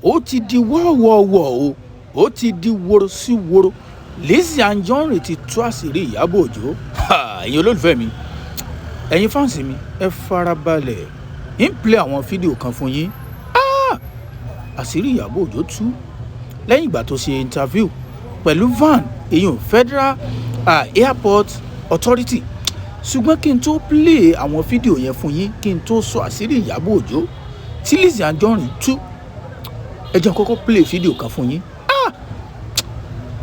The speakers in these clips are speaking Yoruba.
ó ti di wọ́ọ̀wọ́ọ̀wọ́ o, ó ti di woro sí woro. Lizzy Anjorin ti tú àṣírí Ìyábọ̀ Òjó. Ẹ̀yin olólùfẹ́ mi, ẹ̀yin fáǹsì mi, ẹ farabalẹ̀ ń play àwọn fídíò kan fún yín. Àṣírí Ìyábọ̀ Òjó tú lẹ́yìn ìgbà tó ṣe interview pẹ̀lú van èyàn Federal Airport Authority. Ṣùgbọ́n kí n tó play àwọn fídíò yẹn fún yín, kí n tó sọ àṣírí Ìyábọ̀ Òjó tí Lizzy Anjorin tú, ẹ jẹ́ n kọ́kọ́ play fídíò kan fún yín.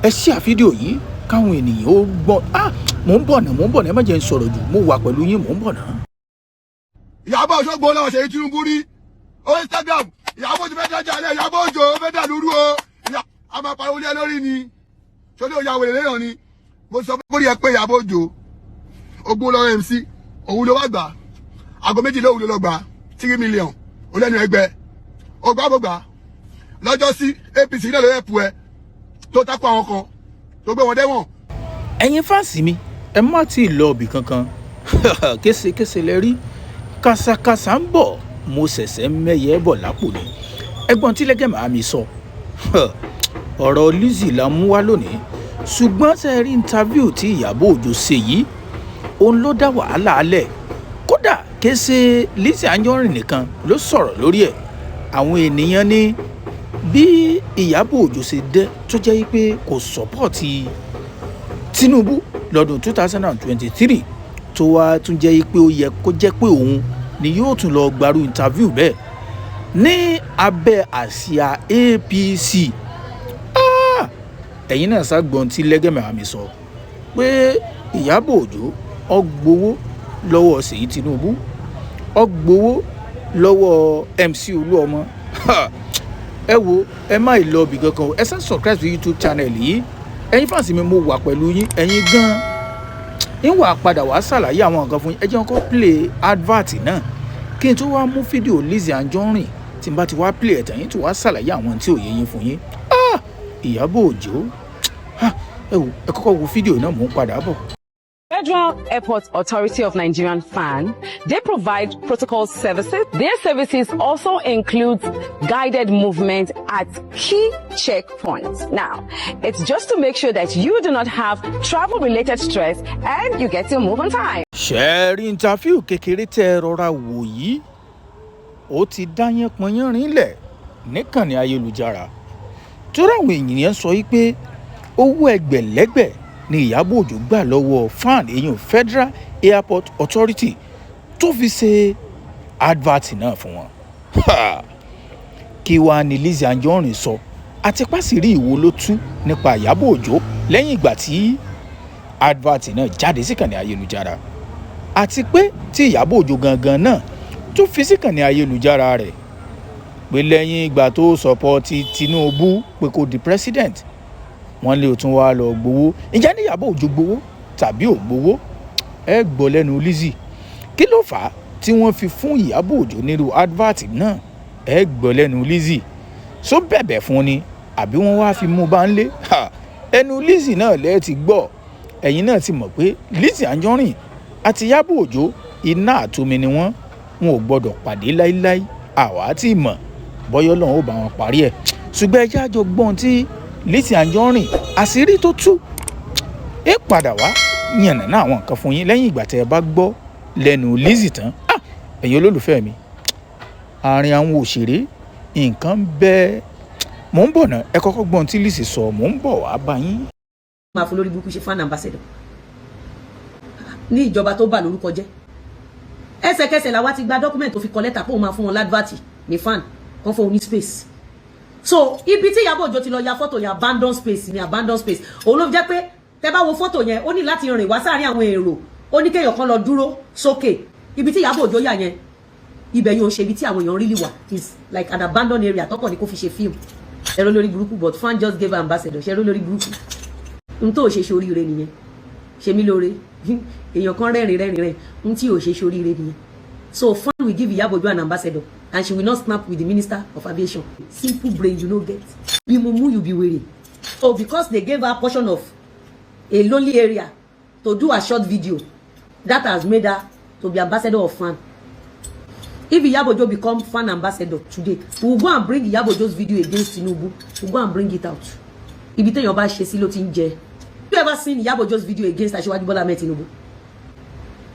Ẹ share fídíò yìí káwọn ènìyàn ó gbọ́. Mò ń bọ̀ náà, ẹ má jẹ́ n sọ̀rọ̀ jù, mo wà pẹ̀lú yín, mò ń bọ̀ náà. Ìyábọ̀ Òjó gbọ́ lọ́wọ́ ṣe Tinubu rí ó Instagram. Ìyábọ̀ Òjó fẹ́ dájà lẹ́ Ìyábọ̀ Òjó fẹ́ dà lóru o. A máa pariwo lé lórí ni. Ṣé ó yà wèrè léèyàn ni? Mo sọ pé ẹ pé Ìyábọ̀ Òjó ogun lọ́wọ́ MC òun ló wá gbà. Aago 2 lóhùn ló lọ gbà 3 million. Ó lẹ́nu ẹgbẹ́. Ó gbà. Lọ́jọ́ sí APC náà ló ẹ̀pù ẹ tó takò àwọn kan tó gbé wọn dẹ́wọ̀n. Ẹ̀yin fáǹsì mi, ẹ má tí ì lọ ibì kankan. Késekése lẹ rí, kàsàkàsà ń bọ̀, mo ṣẹ̀ṣẹ̀ mẹ́yẹ bọ̀ lápò ni. Ẹ̀gbọ́n tí lẹ́gẹ̀ màá mi sọ. Ọ̀rọ̀ Lizzy la mú wá lónìí. Ṣùgbọ́n ṣe rí interview tí Ìyábọ̀ Òjó ṣe yìí, òun ló dá wàhálà alẹ̀. Kódà kése Lizzy Anjorin nìkan ló sọ̀rọ̀ lórí ẹ̀. Àwọn ènìyàn ní bí Ìyábọ̀ Òjó ṣe dé tó jẹ́ pé kò sọ́pọ̀tì Tinubu lọ́dún 2023 tó wá tún jẹ́ pé ó yẹ kó jẹ́ pé òun ni yóò tún lọ gbarú interview bẹ́ẹ̀ ní abẹ́ àsíá APC. Ẹ̀yin náà ságbọ́n tí lẹ́gẹ̀mẹ̀ àmì sọ pé Ìyábọ̀ Òjó ó gbowó lọ́wọ́ Ṣèyí Tinubu, ó gbowó lọ́wọ́ MC Olúọmọ. Ẹ wo, ẹ má ì lọ bì kankan o, ẹ sá subscribe sí YouTube channel yìí. Ẹ̀yin fáǹsì mi, mo wà pẹ̀lú yín, ẹ̀yin gan-an ń wà padà wá ṣàlàyé àwọn nǹkan fún yín. Ẹ jẹ́ kó play advert náà kí n tó wá mú fídíò Lizzy Anjorin tí n bá ti wá play ẹ̀tàn yín tó wá ṣàlàyé àwọn tí ò yé yín fún yín. Ìyábọ̀ Òjó, ẹ wo, ẹ kọ́kọ́ wo fídíò náà, mò ń padà bọ̀. Federal Airport Authority of Nigerian FAN, they provide protocol services. Their services also include guided movement at key checkpoints. Now, it's just to make sure that you do not have travel-related stress and you get to move on time. Ṣẹ́ẹ̀rí interview kékeré tẹ́ rọra wò yìí, ó ti dá yẹn pọnyán rinlẹ̀ níkànnì ayélujára. Torí àwọn ènìyàn sọ pé owó ẹgbẹ̀lẹ́gbẹ̀ ni Ìyábọ̀ Òjó gbà lọ́wọ́ FAN èyàn Federal Airport Authority tó fi ṣe advert náà fún wọn. Kí wàá ní Lizzy Anjorin sọ àti pàṣírí ìwo ló tú nípa Ìyábọ̀ Òjó lẹ́yìn ìgbà tí advert náà jáde síkànnì ayélujára, àti pé tí Ìyábọ̀ Òjó gangan náà tó fi síkànnì ayélujára rẹ̀ pé lẹ́yìn ìgbà tó sọpọ́tì Tinubu pé kó di president, wọ́n lè tún wá lọ gbowó. Ǹjẹ́ ní Ìyábọ̀ Òjó gbowó tàbí ò gbowó? Ẹ gbọ́ lẹ́nu Lizzy. Kí ló fà á tí wọ́n fi fún Ìyábọ̀ Òjó nírú advert náà? Ẹ gbọ́ lẹ́nu Lizzy. Ṣó bẹ̀bẹ̀ fún ni àbí wọ́n wá fi mú bá ń lé? Ẹnu Lizzy náà lẹ́ẹ̀ ti gbọ́. Ẹ̀yin náà ti mọ̀ pé Lizzy Anjorin àti Ìyábọ̀ Òjó iná àtomi ni wọ́n ò gbọ́dọ̀ pàdé láíláí. Àwa ti mọ̀ bọ́yọ́ lọ́hùn ó bá wọn parí ẹ̀. Ṣùgbọ́n ẹ jẹ́ àjọ gbọ́n tí Lizzy Anjorin àṣírí tó tú ẹ padà wá yànnàná àwọn nǹkan fún yín lẹ́yìn ìgbà tẹ́ ẹ bá gbọ́ lẹ́nu Lizzy tán. Ẹ̀yin olólùfẹ́ mi, àárín àwọn òṣèré nǹkan ń bẹ. Mò ń bọ̀ náà, ẹ kọ́kọ́ gbọ́n tí Lizzy sọ, mò ń bọ̀ wá bá yín. Máa fún lórí burúkú ṣe FAN ambassador ní ìjọba tó bà lórúkọ jẹ́. Ẹsẹ̀kẹsẹ̀ làwa ti gba document tó fi kọ lẹ́tà pé òun máa fún wọn ládvàtì ní FAN kan fún oní space. So ibi tí Ìyábọ̀ Òjó ti lọ ya fọ́tò yẹn abandon space ni abandon space. Òun ló jẹ́ pé tẹ́ bá wo fọ́tò yẹn ó ní láti rìn wá sáàrin àwọn èrò, ó ní kéèyàn kan lọ dúró sókè. Ibi tí Ìyábọ̀ Òjó yà yẹn, ibẹ̀ yóò ṣe ibi tí àwọn èèyàn really wà, is like an abandoned area tọ́kọ̀ ní kó fi ṣe film. Ẹ̀rọ lórí burúkú, but FAN just gave ambassador. Ṣẹ̀rọ lórí burúkú. N tó ṣe ṣoríire nìyẹn. Ṣe mí lóore. Èèyàn kan rẹ́rìn. N tí ò ṣe ṣoríire nìyẹn. So FAN will give Ìyábọ̀ Òjó an ambassador, and she will not snap with the Minister of Aviation. Simple brain, you know, get. Be mumu, you be weary. So because they gave her a portion of a lonely area to do a short video, that has made her to be ambassador of FAN. If Iyabo Ojo become fan ambassador today, we will go and bring Iyabo Ojo's video against Tinubu. We'll go and bring it out. Ibi téèyàn bá ṣe sí ló ti ń jẹ. Have you ever seen Iyabo Ojo's video against Asiwaju Bola Ahmed Tinubu?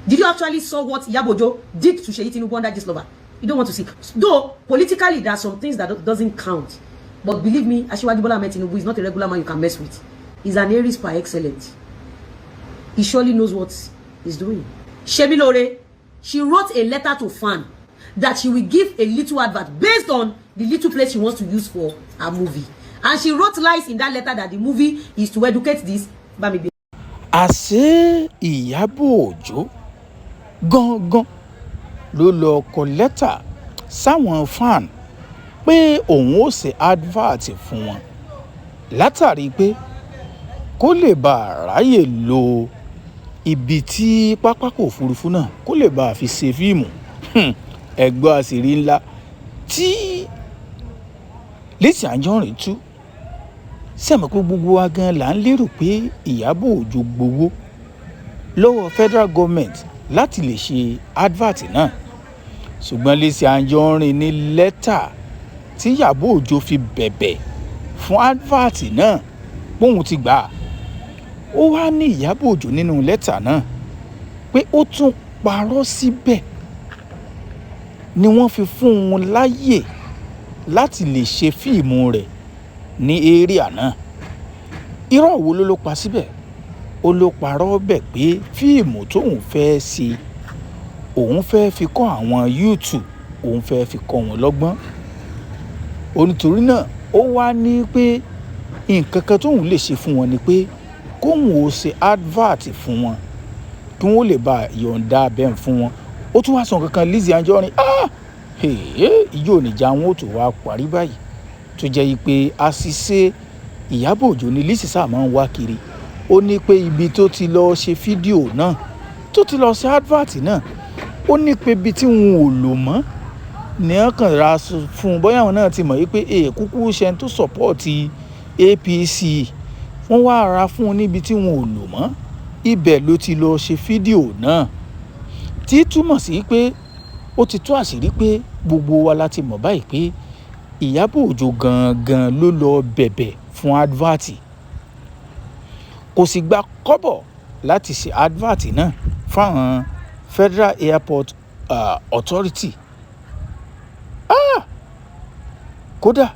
Did you actually saw what Iyabo Ojo did to Seyi Tinubu under Gistlover? You don't want to see. Though politically there are some things that doesn't count. But believe me, Asiwaju Bola Ahmed Tinubu is not a regular man you can mess with. He's an Aries par excellence. He surely knows what he's doing. Shemilore, she wrote a letter to fan that she will give a little advert based on the little place she wants to use for her movie. And she wrote lies in that letter that the movie is to educate this. Àṣé Ìyábọ̀ Òjó gangan ló lọ kọ lẹ́tà sáwọn fan pé òun ó ṣe advert fún wọn látàrí pé kó lè bá ráyè lo ibi tí pápákọ̀ òfurufú náà kó lè bá fi ṣe fíìmù ẹgbẹ́ àṣírí ńlá tí Lizzy Anjorin tú sẹ́mi pé gbogbo wa gan là ń lérò pé Ìyábọ̀ Òjó gbowó lọ́wọ́ federal government láti lè ṣe advert náà ṣùgbọ́n Lizzy Anjorin ní lẹ́tà tí Ìyábọ̀ Òjó fi bẹ̀bẹ̀ fún advert náà póun ti gbà ó wá ní Ìyábọ̀ Òjó nínú lẹ́tà náà pé ó tún parọ́ síbẹ̀ ni wọ́n fi fún un láyè láti lè ṣe fíìmù rẹ̀ ní area náà. Irọ́ wo ló pa síbẹ̀? Ó ló parọ́ bẹ̀ pé fíìmù tóun fẹ́ ṣe òun fẹ́ fi kọ́ àwọn YouTube, òun fẹ́ fi kọ́ wọn lọ́gbọ́n. Onítorí náà ó wá ní pé nǹkan kan tóun lè ṣe fún wọn ni pé kóun ó ṣe advert fún wọn kí wọ́n lè bá yọ̀ǹda bẹ́ẹ̀ fún wọn. Ó tún wá sọ nǹkan kan Lizzy Anjorin ìjọ níjà wọn ò tó wá parí báyìí tó jẹ́ yí pé àṣìṣe Ìyábọ̀ Òjó ni Lizzy sáà máa ń wá kiri. Ó ní pé ibi tó ti lọ ṣe fídíò náà tó ti lọ ṣe advert náà ó ní pé ibi tí wọn ò lò mọ́ ní ọkàn ra fún un bóyá àwọn náà ti mọ̀ yí pé kúkú ṣe tó sọ́pọ́ọ̀tì APC wọ́n wá ra fún un níbi tí wọn ò lò mọ́ ibẹ̀ ló ti lọ ṣe fídíò náà tí túmọ̀ sí pé ó ti tú àṣírí pé gbogbo wa láti mọ̀ báyìí pé Ìyábọ̀ Òjó gangan ló lọ bẹ̀bẹ̀ fún advert kò sì gba kọ́bọ̀ láti ṣe advert náà fáwọn Federal Airport Authority. Kódà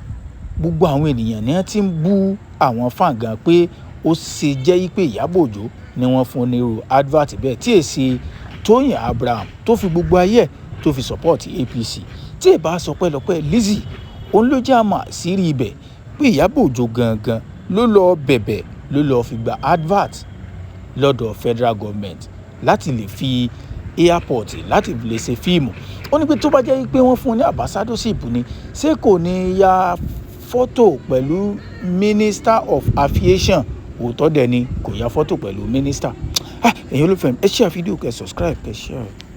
gbogbo àwọn ènìyàn ni wọ́n ti ń bú àwọn fan gan pé ó ṣe jẹ́ pé Ìyábọ̀ Òjó ni wọ́n fún onírú advert bẹ́ẹ̀ tí èsì Tóyìn Abraham tó fi gbogbo ayé tó fi support APC tí ìbá sọ pẹ́lọpẹ́ Lizzy òun ló jẹ́ àmọ́ àṣírí ibẹ̀ pé Ìyábọ̀ Òjó gangan ló lọ bẹ̀bẹ̀ ló lọ fi gba advert lọ́dọ̀ federal government láti lè fi airport láti lè ṣe fíìmù. Ó ní pé tó bá jẹ́ pé wọ́n fún un ní ambassadorship ni ṣé kò ní ya fọ́tò pẹ̀lú minister of aviation òótọ́ dẹ̀ ni kò ya fọ́tò pẹ̀lú minister. Ẹ̀yin olùfẹ́ ẹ share fídíò kẹ́ subscribe kẹ́ share.